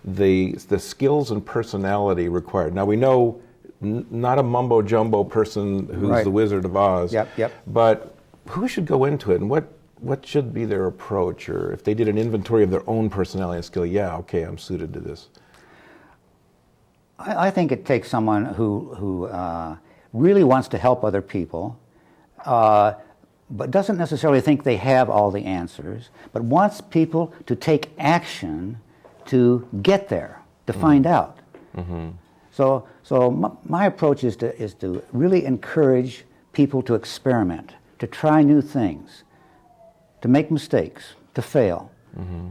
the skills and personality required. Now we know not a mumbo jumbo person who's Right. the Wizard of Oz. Yep. But who should go into it, and what should be their approach, or if they did an inventory of their own personality and skill, yeah, okay, I'm suited to this. I think it takes someone who really wants to help other people, but doesn't necessarily think they have all the answers, but wants people to take action to get there, to find out. Mm-hmm. So my approach is to really encourage people to experiment, to try new things, to make mistakes, to fail,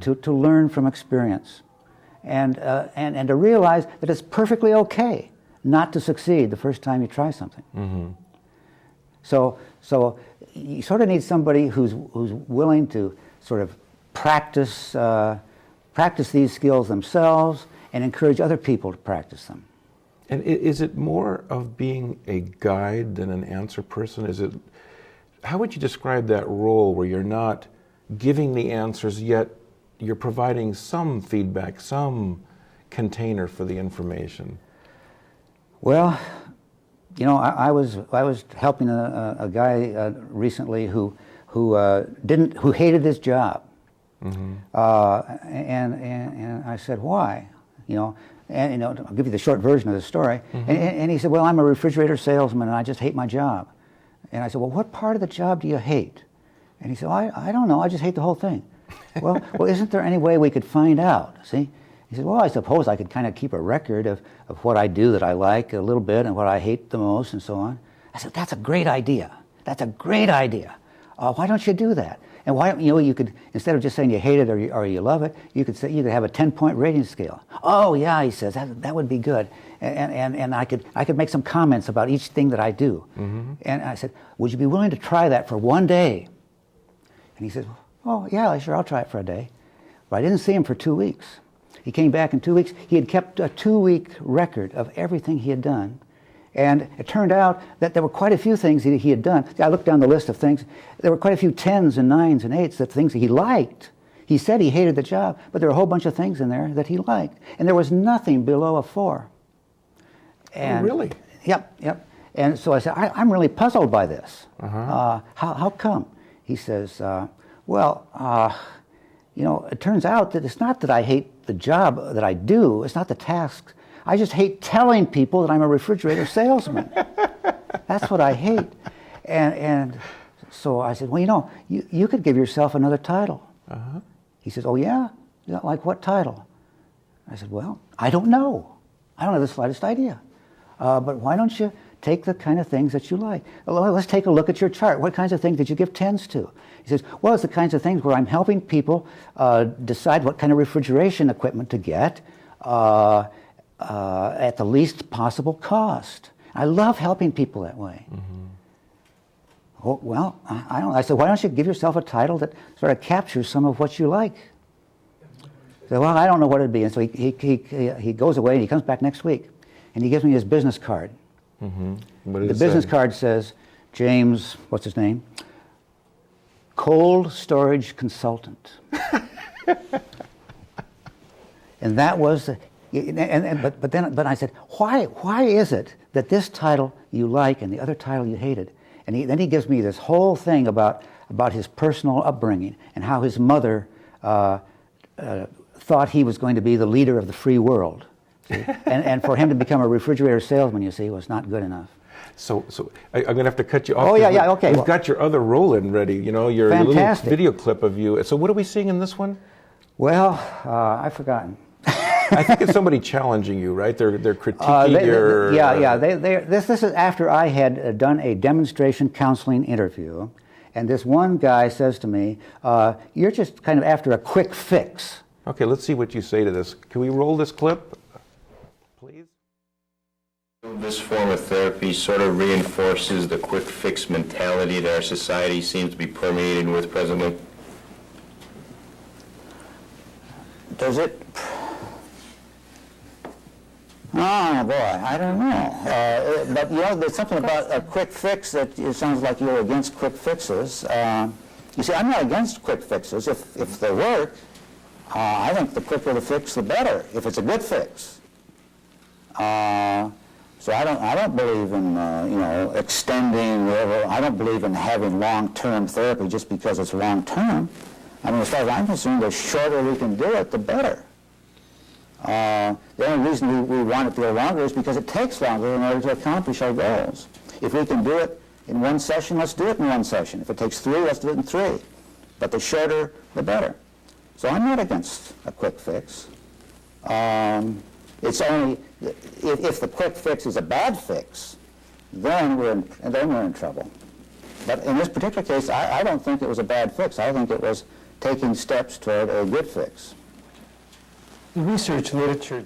to learn from experience, and to realize that it's perfectly okay not to succeed the first time you try something. Mm-hmm. So you sort of need somebody who's willing to sort of practice these skills themselves and encourage other people to practice them. And is it more of being a guide than an answer person? How would you describe that role where you're not giving the answers, yet you're providing some feedback, some container for the information? Well, you know, I was helping a guy recently who hated his job, and I said, why? You know, and I'll give you the short version of the story. And he said, well, I'm a refrigerator salesman and I just hate my job. And I said, well, what part of the job do you hate? And he said, well, I don't know, I just hate the whole thing. well, isn't there any way we could find out? See? He said, well, I suppose I could kind of keep a record of what I do that I like a little bit and what I hate the most and so on. I said, that's a great idea. That's a great idea. Why don't you do that? And why don't you could, instead of just saying you hate it or you love it, you could say you could have a 10-point rating scale. Oh yeah, he says, that would be good. And I could make some comments about each thing that I do. And I said, would you be willing to try that for one day? And he said, oh yeah, sure, I'll try it for a day. But I didn't see him for 2 weeks. He came back in 2 weeks. He had kept a 2-week record of everything he had done. And it turned out that there were quite a few things he had done. I looked down the list of things. There were quite a few 10s and 9s and 8s, that things that he liked. He said he hated the job, but there were a whole bunch of things in there that he liked. And there was nothing below a 4. And, oh, really? Yep. And so I said, I'm really puzzled by this. How come? He says, it turns out that it's not that I hate the job that I do. It's not the tasks. I just hate telling people that I'm a refrigerator salesman. That's what I hate. And so I said, well, you could give yourself another title. He says, oh, yeah? Like what title? I said, well, I don't know. I don't have the slightest idea. But why don't you take the kind of things that you like? Well, let's take a look at your chart. What kinds of things did you give 10s to? He says, well, it's the kinds of things where I'm helping people decide what kind of refrigeration equipment to get at the least possible cost. I love helping people that way. Oh, well, I said, why don't you give yourself a title that sort of captures some of what you like? He said, well, I don't know what it'd be. And so he goes away and he comes back next week and he gives me his business card. What did The business card says, James, what's his name? Cold storage consultant. And that was, but I said, why is it that this title you like and the other title you hated? And then he gives me this whole thing about his personal upbringing and how his mother thought he was going to be the leader of the free world. and for him to become a refrigerator salesman, you see, was not good enough. So I'm going to have to cut you off. Oh, yeah, okay. We've got your other role in ready, your Fantastic. little video clip of you. So what are we seeing in this one? Well, I've forgotten. I think it's somebody challenging you, right? They're critiquing your... This is after I had done a demonstration counseling interview, and this one guy says to me, you're just kind of after a quick fix. Okay, let's see what you say to this. Can we roll this clip, please? This form of therapy sort of reinforces the quick fix mentality that our society seems to be permeated with presently. Does it? Oh boy, I don't know. But there's something about a quick fix that it sounds like you're against quick fixes. You see, I'm not against quick fixes if they work. I think the quicker the fix, the better, if it's a good fix. So I don't believe in extending whatever. I don't believe in having long-term therapy just because it's long-term. I mean, as far as I'm concerned, the shorter we can do it, the better. The only reason we want it to go longer is because it takes longer in order to accomplish our goals. If we can do it in one session, let's do it in one session. If it takes 3, let's do it in 3. But the shorter, the better. So I'm not against a quick fix. It's only if the quick fix is a bad fix, then we're in trouble. But in this particular case, I don't think it was a bad fix. I think it was taking steps toward a good fix. Research literature.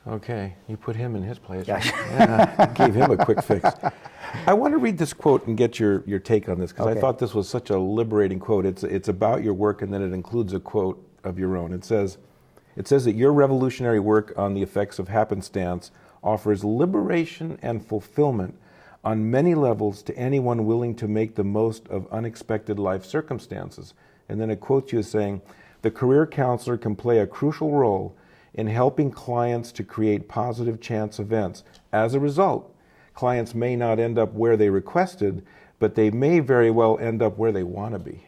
Okay, you put him in his place. Yeah, gave him a quick fix. I want to read this quote and get your take on this, because I thought this was such a liberating quote. It's about your work, and then it includes a quote of your own. It says that your revolutionary work on the effects of happenstance offers liberation and fulfillment on many levels to anyone willing to make the most of unexpected life circumstances. And then it quotes you as saying, the career counselor can play a crucial role in helping clients to create positive chance events. As a result, clients may not end up where they requested, but they may very well end up where they want to be.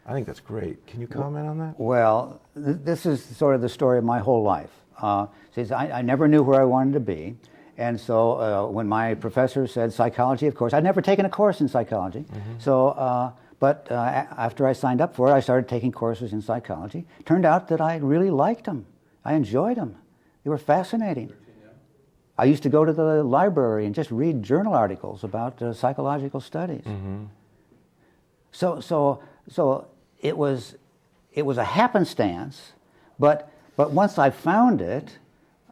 I think that's great. Can you comment on that? Well, this is sort of the story of my whole life. I never knew where I wanted to be. And so when my professor said psychology, of course, I'd never taken a course in psychology. But after I signed up for it, I started taking courses in psychology. Turned out that I really liked them. I enjoyed them. They were fascinating. I used to go to the library and just read journal articles about psychological studies. So it was a happenstance, but once I found it,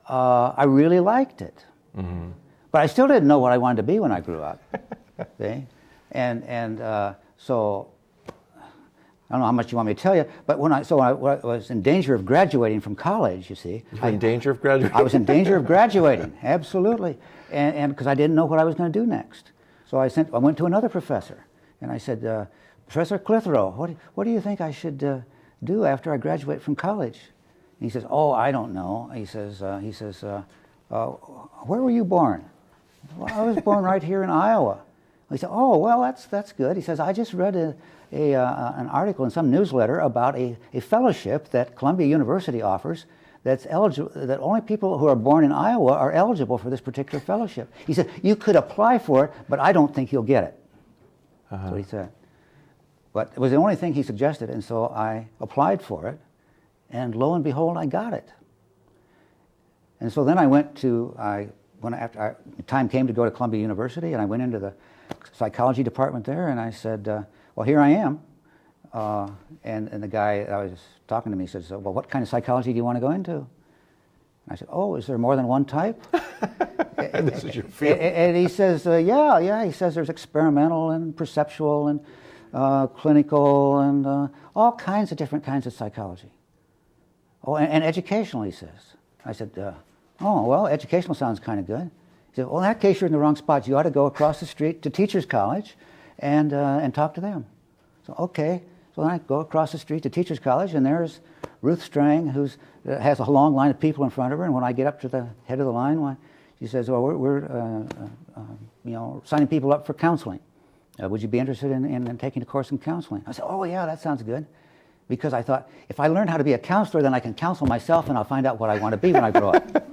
I really liked it. But I still didn't know what I wanted to be when I grew up. See? So I don't know how much you want me to tell you, but when I was in danger of graduating from college, you see. You were in danger of graduating? I was in danger of graduating, absolutely, and because I didn't know what I was going to do next. So I went to another professor, and I said, Professor Clitheroe, what do you think I should do after I graduate from college? And he says, oh, I don't know. He says, where were you born? Well, I was born right here in Iowa. He said, oh, well, that's good. He says, I just read an article in some newsletter about a fellowship that Columbia University offers that's eligible, that only people who are born in Iowa are eligible for this particular fellowship. He said, you could apply for it, but I don't think you'll get it. That's what he said. But it was the only thing he suggested, and so I applied for it, and lo and behold, I got it. And so then I went to, after time came to go to Columbia University, and I went into the psychology department there, and I said, well, here I am. And the guy I was talking to me says, well, what kind of psychology do you want to go into? And I said, oh, is there more than one type? This is your field. And he says, yeah. He says there's experimental and perceptual and clinical and all kinds of different kinds of psychology. Oh, and educational, he says. I said, oh, well, educational sounds kind of good. He said, well, in that case, you're in the wrong spot. You ought to go across the street to Teachers College and talk to them. So, okay. So then I go across the street to Teachers College, and there's Ruth Strang, who has a long line of people in front of her. And when I get up to the head of the line, she says, well, we're signing people up for counseling. Would you be interested in taking a course in counseling? I said, oh, yeah, that sounds good. Because I thought, if I learn how to be a counselor, then I can counsel myself, and I'll find out what I want to be when I grow up.